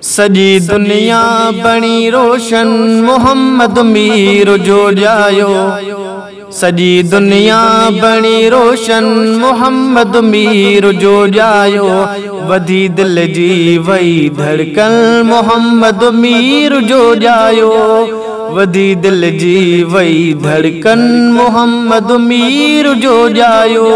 सजी दुनिया बणी रोशन मोहम्मद मीर जो जायो। सजी दुनिया बणी रोशन मोहम्मद मीर जो जायो। वधी दिल जी वही धड़कन मोहम्मद मीर जो जायो। वधी दिल जी वही धड़कन मोहम्मद मीर जो जायो।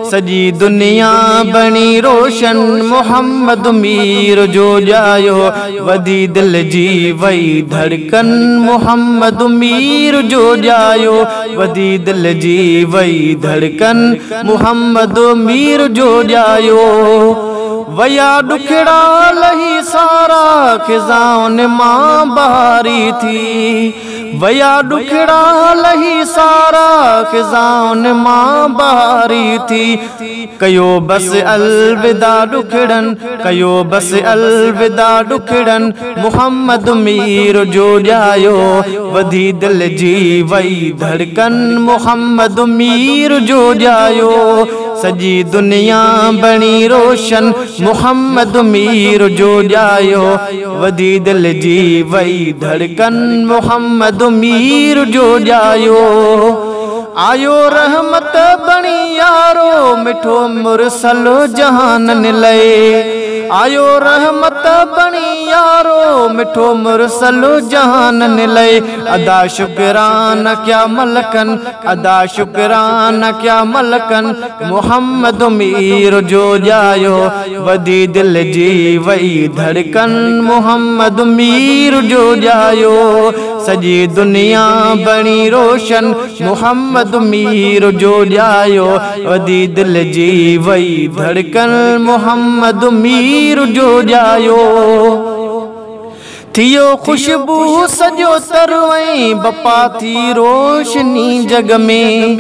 सजी दुनिया बणी रोशन मोहम्मद मीर जो जायो। वधी दिल जी वही धड़कन मोहम्मद मीर जो जायो। वधी दिल जी वही धड़कन मोहम्मद मीर जो जायो। वया दुखड़ा लही सारा खिजाउन मां बहारी थी। वया दुखड़ा लही सारा खिजाउन मां बहारी थी। कयो बस अलविदा दुखड़न, कयो बस अलविदा दुखड़न मोहम्मद मीर जो जायो। वधी दिल जी वही धड़कन मोहम्मद मीर जो जायो। सजी दुनिया बणी रोशन मोहम्मद मीर जो जायो। वधी दिल जी वही धड़कन मोहम्मद मीर जो जायो। आयो रहमत बणी यारो मिठो मुरसल जहानन लए। आयो रहमत बणी यारो मिठो मुरसल जहानन लए। अदा शुक्राना क्या मलकन, अदा शुक्राना क्या मलकन मोहम्मद मीर जो जायो। वधी दिल जी वही धड़कन मोहम्मद मीर जो जायो। सजी दुनिया बणी रोशन मोहम्मद मीर जो जायो। वधी दिल जी वही धड़कन मोहम्मद मीर जो जायो। थियो खुशबू सजो तरवई बपा थी रोशनी जग में।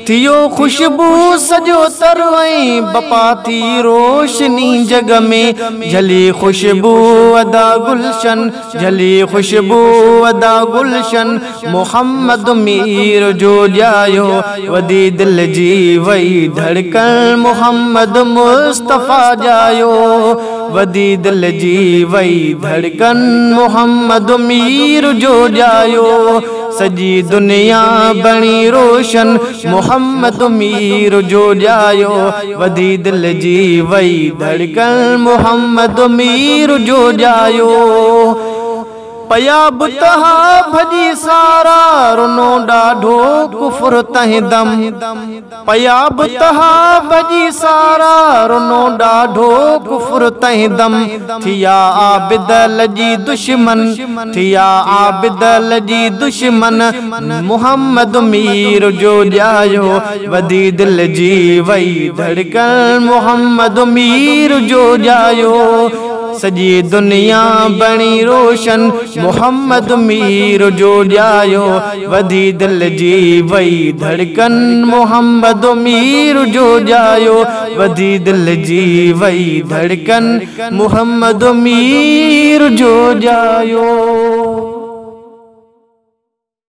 थियो खुशबू सजो तरवई बपा थी रोशनी जग में। झली खुशबू अदा गुलशन, झली खुशबू अदा गुलशन मोहम्मद मीर जो जायो। वधी दिल जी वही धड़कन मोहम्मद मुस्तफा जायो। वधी दिल जी वही धड़कन मोहम्मद मीर जो जायो। सजी दुनिया बणी रोशन मोहम्मद मीर जो जायो। वधी दिल जी वही धड़कन मोहम्मद मीर जो जायो। पया बुतहा भजी सारा रुनो डाढो कुफर तह दम। पया बुतहा भजी सारा रुनो डाढो कुफर तह दम। थिया आबिद लजी दुश्मन, थिया आबिद लजी दुश्मन मोहम्मद मीर जो जायो। वधी दिल जी वही धड़कन मोहम्मद मीर जो जायो। सजी दुनिया बणी रोशन मोहम्मद मीर जो जायो। वधी दिल जी वही धड़कन मोहम्मद मीर जो जायो। वधी दिल जी वही धड़कन मोहम्मद मीर जो जायो।